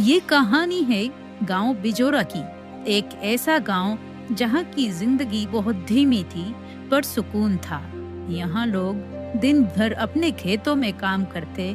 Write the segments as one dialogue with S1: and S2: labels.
S1: ये कहानी है गांव बिजोरा की। एक ऐसा गांव जहां की जिंदगी बहुत धीमी थी पर सुकून था। यहाँ लोग दिन भर अपने खेतों में काम करते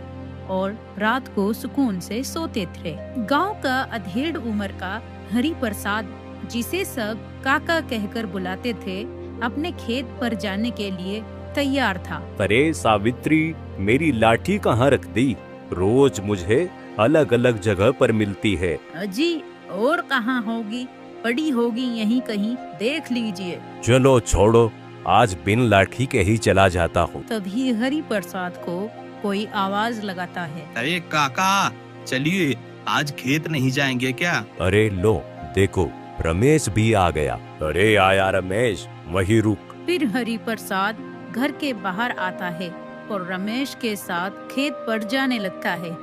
S1: और रात को सुकून से सोते थे। गांव का अधेड़ उम्र का हरि प्रसाद, जिसे सब काका कहकर बुलाते थे, अपने खेत पर जाने के लिए तैयार था।
S2: अरे सावित्री, मेरी लाठी कहाँ रख दी? रोज मुझे अलग अलग जगह पर मिलती है।
S1: अजी, और कहाँ होगी, पड़ी होगी यहीं कहीं, देख लीजिए।
S2: चलो छोड़ो, आज बिन लाठी के ही चला जाता हूँ।
S1: तभी हरि प्रसाद को कोई आवाज लगाता है।
S3: अरे काका, चलिए आज खेत नहीं जाएंगे क्या?
S2: अरे लो देखो, रमेश भी आ गया। अरे आया रमेश, वहीं रुक।
S1: फिर हरि प्रसाद घर के बाहर आता है और रमेश के साथ खेत पर जाने लगता है।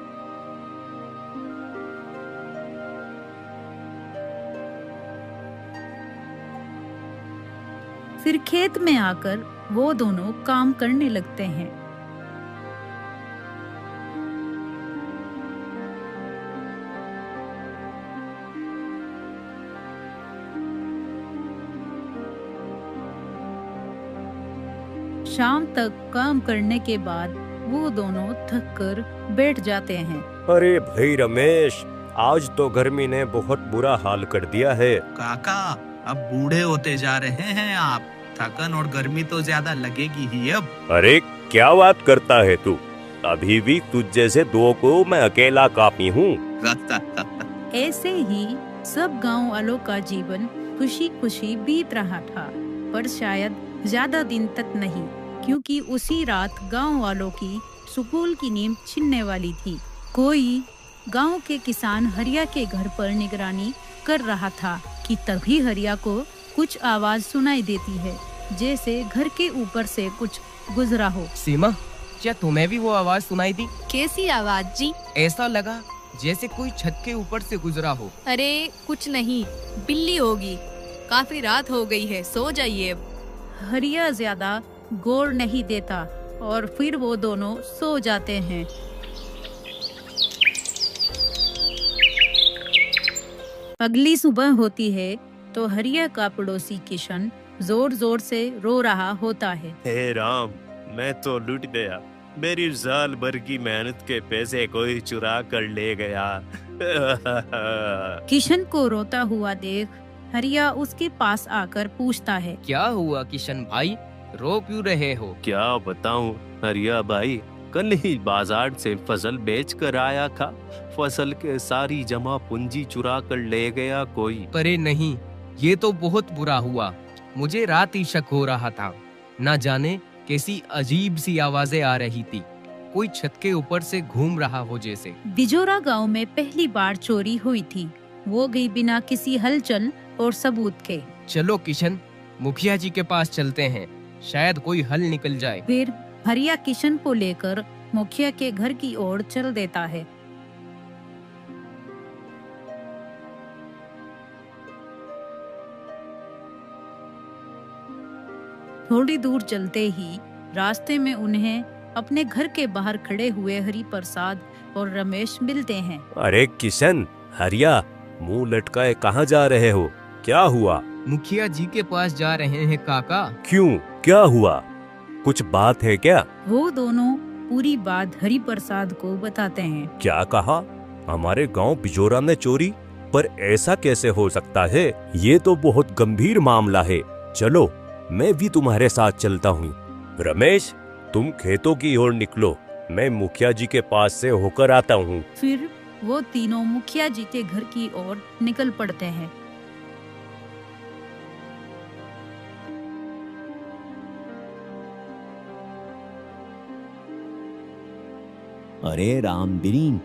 S1: फिर खेत में आकर वो दोनों काम करने लगते हैं। शाम तक काम करने के बाद वो दोनों थक कर बैठ जाते हैं।
S2: अरे भाई रमेश, आज तो गर्मी ने बहुत बुरा हाल कर दिया है।
S3: काका, अब बूढ़े होते जा रहे हैं आप, थकन और गर्मी तो ज्यादा लगेगी ही अब।
S2: अरे क्या बात करता है तू? अभी भी तुझ जैसे दो को मैं अकेला काफी हूँ।
S1: ऐसे ही सब गांव वालों का जीवन खुशी खुशी बीत रहा था, पर शायद ज्यादा दिन तक नहीं, क्योंकि उसी रात गांव वालों की सुकून की नींद छिनने वाली थी। कोई गांव के किसान हरिया के घर पर निगरानी कर रहा था कि तभी हरिया को कुछ आवाज सुनाई देती है, जैसे घर के ऊपर से कुछ गुजरा हो।
S4: सीमा, क्या तुम्हें भी वो आवाज सुनाई दी?
S5: कैसी आवाज जी?
S4: ऐसा लगा जैसे कोई छत के ऊपर से गुजरा हो।
S5: अरे कुछ नहीं, बिल्ली होगी। काफी रात हो गई है, सो जाइए अब।
S1: हरिया ज्यादा गौर नहीं देता और फिर वो दोनों सो जाते हैं। अगली सुबह होती है तो हरिया का पड़ोसी किशन जोर जोर से रो रहा होता है।
S2: हे राम, मैं तो लुट गया। मेरी साल भर की मेहनत के पैसे कोई चुरा कर ले गया।
S1: किशन को रोता हुआ देख हरिया उसके पास आकर पूछता है,
S4: क्या हुआ किशन भाई, रो क्यों रहे हो?
S2: क्या बताऊं हरिया भाई, कल ही बाजार से फसल बेच कर आया था। फसल के सारी जमा पूंजी चुरा कर ले गया कोई।
S4: अरे नहीं, ये तो बहुत बुरा हुआ। मुझे रात ही शक हो रहा था, ना जाने कैसी अजीब सी आवाजें आ रही थी, कोई छत के ऊपर से घूम रहा हो जैसे।
S1: बिजोरा गांव में पहली बार चोरी हुई थी। वो गई बिना किसी हलचल और सबूत के।
S4: चलो किशन, मुखिया जी के पास चलते हैं, शायद कोई हल निकल जाए।
S1: फिर हरिया किशन को लेकर मुखिया के घर की ओर चल देता है। थोड़ी दूर चलते ही रास्ते में उन्हें अपने घर के बाहर खड़े हुए हरि प्रसाद और रमेश मिलते हैं।
S2: अरे किशन, हरिया, मुंह लटकाए कहाँ जा रहे हो? क्या हुआ?
S4: मुखिया जी के पास जा रहे हैं काका।
S2: क्यों, क्या हुआ? कुछ बात है क्या?
S1: वो दोनों पूरी बात हरि प्रसाद को बताते हैं।
S2: क्या कहा? हमारे गांव बिजोरा में चोरी? पर ऐसा कैसे हो सकता है? ये तो बहुत गंभीर मामला है। चलो, मैं भी तुम्हारे साथ चलता हूँ। रमेश, तुम खेतों की ओर निकलो, मैं मुखिया जी के पास से होकर आता हूँ।
S1: फिर वो तीनों मुखिया जी के घर की ओर निकल पड़ते हैं।
S6: अरे रामबीन,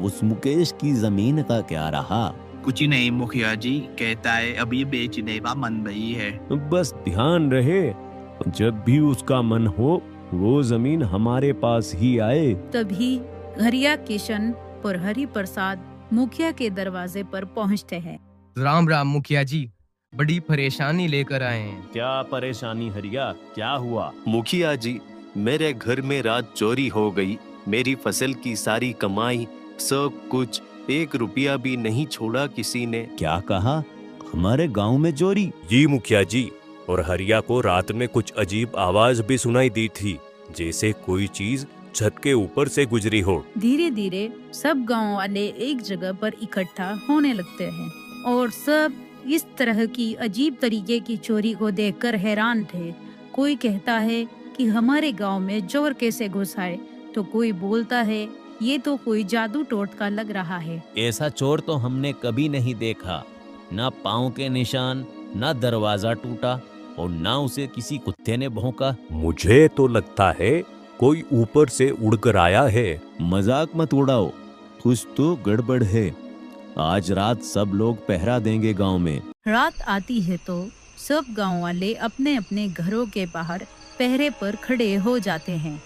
S6: उस मुकेश की जमीन का क्या रहा?
S3: कुछ नहीं मुखिया जी, कहता है अभी बेचने का मन नहीं है।
S6: बस ध्यान रहे, जब भी उसका मन हो वो जमीन हमारे पास ही आए।
S1: तभी हरिया किशन और हरि प्रसाद मुखिया के दरवाजे पर पहुंचते हैं।
S4: राम राम मुखिया जी, बड़ी परेशानी लेकर आए हैं।
S6: क्या परेशानी हरिया, क्या हुआ?
S2: मुखिया जी, मेरे घर में रात चोरी हो गई। मेरी फसल की सारी कमाई, सब कुछ
S7: 1 रुपया भी नहीं छोड़ा किसी ने।
S6: क्या कहा? हमारे गांव में चोरी?
S2: जी मुखिया जी, और हरिया को रात में कुछ अजीब आवाज भी सुनाई दी थी, जैसे कोई चीज छत के ऊपर से गुजरी हो।
S1: धीरे धीरे सब गांव वाले एक जगह पर इकट्ठा होने लगते हैं और सब इस तरह की अजीब तरीके की चोरी को देखकर हैरान थे। कोई कहता है कि हमारे गांव में चोर कैसे घुस आए, तो कोई बोलता है ये तो कोई जादू टोटका लग रहा है।
S6: ऐसा चोर तो हमने कभी नहीं देखा। ना पाँव के निशान, ना दरवाजा टूटा और ना उसे किसी कुत्ते ने भौंका।
S2: मुझे तो लगता है कोई ऊपर से उड़कर आया है।
S6: मजाक मत उड़ाओ, कुछ तो गड़बड़ है। आज रात सब लोग पहरा देंगे गांव में।
S1: रात आती है तो सब गांव वाले अपने अपने घरों के बाहर पहरे पर खड़े हो जाते हैं।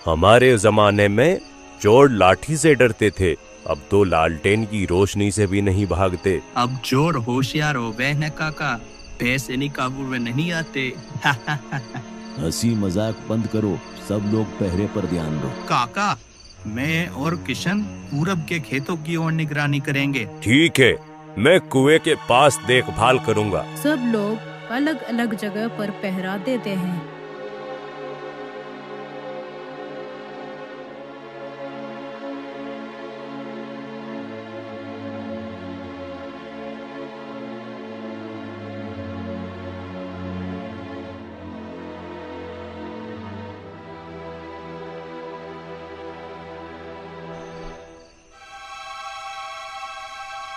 S2: हमारे जमाने में चोर लाठी से डरते थे, अब तो लालटेन की रोशनी से भी नहीं भागते।
S3: अब चोर होशियार हो गए हैं काका, पैसे नहीं काबू में नहीं आते।
S6: हंसी मजाक बंद करो, सब लोग पहरे पर ध्यान दो।
S3: काका, मैं और किशन पूरब के खेतों की ओर निगरानी करेंगे।
S2: ठीक है, मैं कुएं के पास देखभाल करूंगा।
S1: सब लोग अलग अलग जगह पर पहरा देते हैं।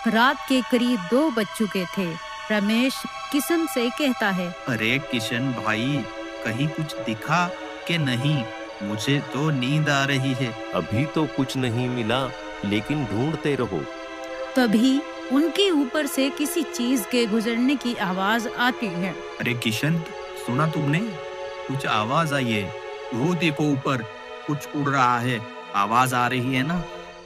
S1: रात के करीब 2 बज चुके थे। रमेश किशन से कहता है,
S3: अरे किशन भाई, कहीं कुछ दिखा कि नहीं? मुझे तो नींद आ रही है।
S7: अभी तो कुछ नहीं मिला, लेकिन ढूंढते रहो।
S1: तभी उनके ऊपर से किसी चीज के गुजरने की आवाज आती है।
S3: अरे किशन, सुना तुमने? कुछ आवाज आई है। वो देखो, ऊपर कुछ उड़ रहा है। आवाज आ रही है ना,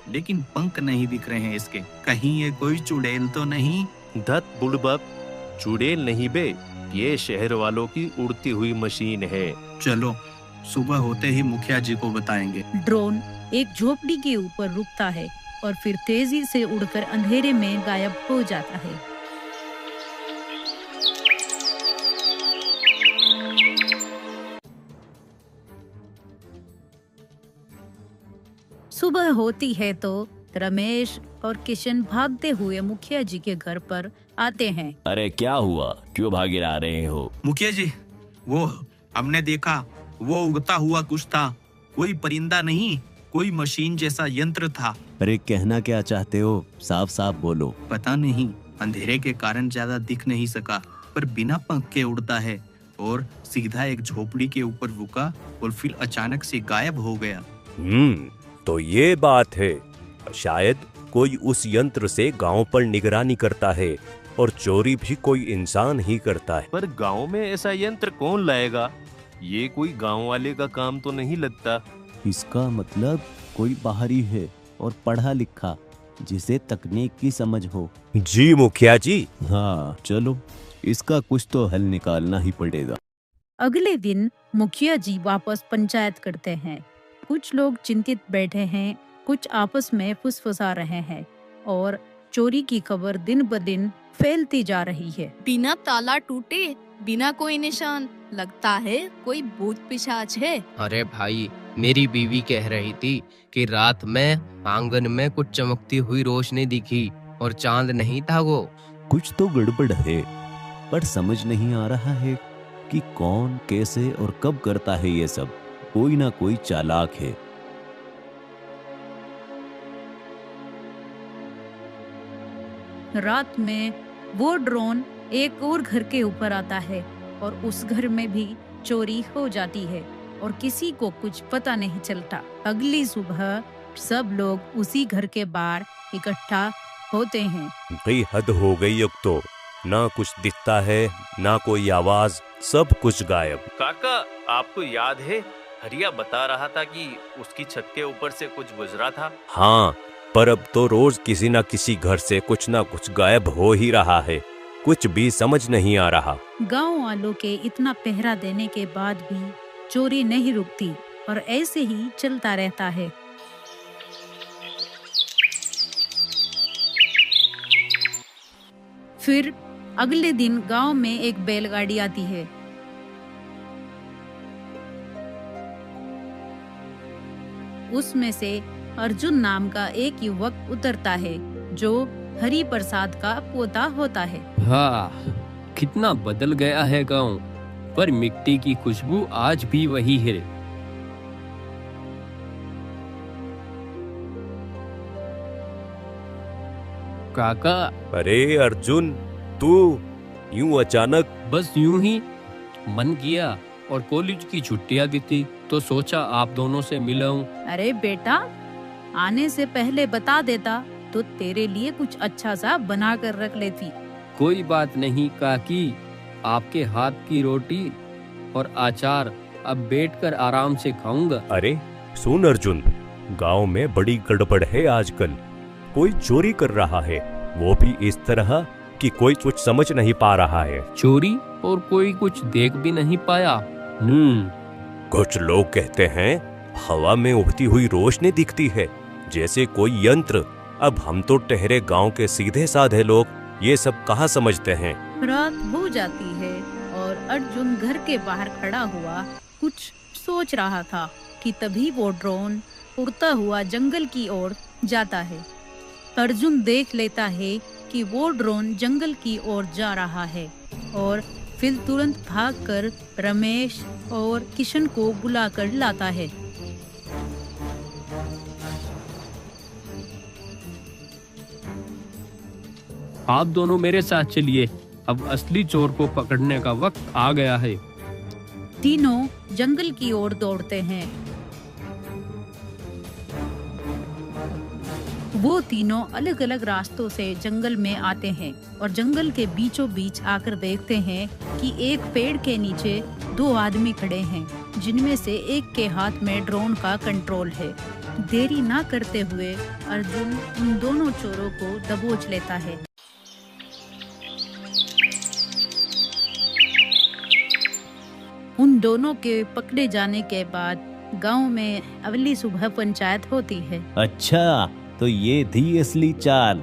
S3: लेकिन पंख नहीं दिख रहे हैं इसके। कहीं ये कोई चुड़ैल तो नहीं?
S7: धत बुड़बक, चुड़ैल नहीं बे, ये शहर वालों की उड़ती हुई मशीन है।
S3: चलो, सुबह होते ही मुखिया जी को बताएंगे।
S1: ड्रोन एक झोपड़ी के ऊपर रुकता है और फिर तेजी से उड़कर अंधेरे में गायब हो जाता है। सुबह होती है तो रमेश और किशन भागते हुए मुखिया जी के घर पर आते हैं।
S6: अरे क्या हुआ, क्यों भागे आ रहे हो?
S3: मुखिया जी, वो हमने देखा, वो उड़ता हुआ कुछ था। कोई परिंदा नहीं, कोई मशीन जैसा यंत्र था।
S6: अरे कहना क्या चाहते हो, साफ साफ बोलो।
S3: पता नहीं, अंधेरे के कारण ज्यादा दिख नहीं सका, पर बिना पंख के उड़ता है और सीधा एक झोपड़ी के ऊपर रुका और फिर अचानक से गायब हो गया।
S2: तो ये बात है। शायद कोई उस यंत्र से गांव पर निगरानी करता है और चोरी भी कोई इंसान ही करता है।
S7: पर गांव में ऐसा यंत्र कौन लाएगा? ये कोई गांव वाले का काम तो नहीं लगता।
S6: इसका मतलब कोई बाहरी है और पढ़ा लिखा, जिसे तकनीक की समझ हो।
S2: जी मुखिया जी।
S6: हाँ चलो, इसका कुछ तो हल निकालना ही पड़ेगा।
S1: अगले दिन मुखिया जी वापस पंचायत करते हैं। कुछ लोग चिंतित बैठे हैं, कुछ आपस में फुसफुसा रहे हैं और चोरी की खबर दिन ब दिन फैलती जा रही है।
S5: बिना ताला टूटे, बिना कोई निशान, लगता है कोई भूत पिशाच है।
S4: अरे भाई, मेरी बीवी कह रही थी कि रात में आंगन में कुछ चमकती हुई रोशनी दिखी और चांद नहीं था वो।
S6: कुछ तो गड़बड़ है, पर समझ नहीं आ रहा है कि कौन, कैसे और कब करता है ये सब। कोई ना कोई चालाक है।
S1: रात में वो ड्रोन एक और घर के ऊपर आता है और उस घर में भी चोरी हो जाती है और किसी को कुछ पता नहीं चलता। अगली सुबह सब लोग उसी घर के बाहर इकट्ठा होते हैं।
S2: भाई हद हो गई, अब तो ना कुछ दिखता है, ना कोई आवाज, सब कुछ गायब।
S7: काका, आपको याद है हरिया बता रहा था कि उसकी छत के ऊपर से कुछ गुजरा था?
S2: हाँ, पर अब तो रोज किसी न किसी घर से कुछ न कुछ गायब हो ही रहा है। कुछ भी समझ नहीं आ रहा।
S1: गांव वालों के इतना पहरा देने के बाद भी चोरी नहीं रुकती और ऐसे ही चलता रहता है। फिर अगले दिन गांव में एक बैलगाड़ी आती है। उसमें से अर्जुन नाम का एक युवक उतरता है जो हरि प्रसाद का पोता होता है।
S8: हाँ, कितना बदल गया है गांव, पर मिट्टी की खुशबू आज भी वही है। काका,
S2: अरे अर्जुन, तू यूं अचानक?
S8: बस यूं ही मन किया और कॉलेज की छुट्टियां भी थी तो सोचा आप दोनों से मिलाऊं।
S1: अरे बेटा, आने से पहले बता देता तो तेरे लिए कुछ अच्छा सा बना कर रख लेती।
S8: कोई बात नहीं काकी, आपके हाथ की रोटी और अचार अब बैठकर आराम से खाऊंगा।
S2: अरे सुन अर्जुन, गांव में बड़ी गड़बड़ है आजकल। कोई चोरी कर रहा है, वो भी इस तरह कि कोई कुछ समझ नहीं पा रहा है।
S8: चोरी? और कोई कुछ देख भी नहीं पाया?
S2: कुछ लोग कहते हैं हवा में उड़ती हुई रोशनी दिखती है, जैसे कोई यंत्र। अब हम तो ठहरे गांव के सीधे साधे लोग ये सब कहाँ समझते हैं।
S1: रात हो जाती है और अर्जुन घर के बाहर खड़ा हुआ कुछ सोच रहा था कि तभी वो ड्रोन उड़ता हुआ जंगल की ओर जाता है। अर्जुन देख लेता है कि वो ड्रोन जंगल की ओर जा रहा है और फिर तुरंत भागकर रमेश और किशन को बुलाकर लाता है।
S8: आप दोनों मेरे साथ चलिए, अब असली चोर को पकड़ने का वक्त आ गया है।
S1: तीनों जंगल की ओर दौड़ते हैं। वो तीनों अलग अलग रास्तों से जंगल में आते हैं और जंगल के बीचों बीच आकर देखते हैं कि एक पेड़ के नीचे दो आदमी खड़े हैं, जिनमें से एक के हाथ में ड्रोन का कंट्रोल है। देरी ना करते हुए अर्जुन उन दोनों चोरों को दबोच लेता है। उन दोनों के पकड़े जाने के बाद गांव में अगली सुबह पंचायत होती है।
S6: अच्छा, तो ये थी असली चाल।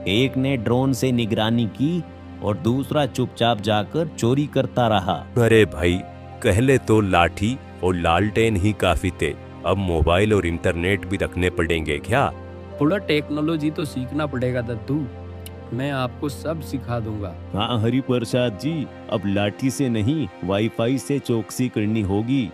S6: एक ने ड्रोन से निगरानी की और दूसरा चुपचाप जाकर चोरी करता रहा।
S2: अरे भाई, पहले तो लाठी और लालटेन ही काफी थे, अब मोबाइल और इंटरनेट भी रखने पड़ेंगे क्या?
S8: थोड़ा टेक्नोलॉजी तो सीखना पड़ेगा दद्दू, मैं आपको सब सिखा दूंगा।
S6: हाँ हरि प्रसाद जी, अब लाठी से नहीं वाईफाई से चौकसी करनी होगी।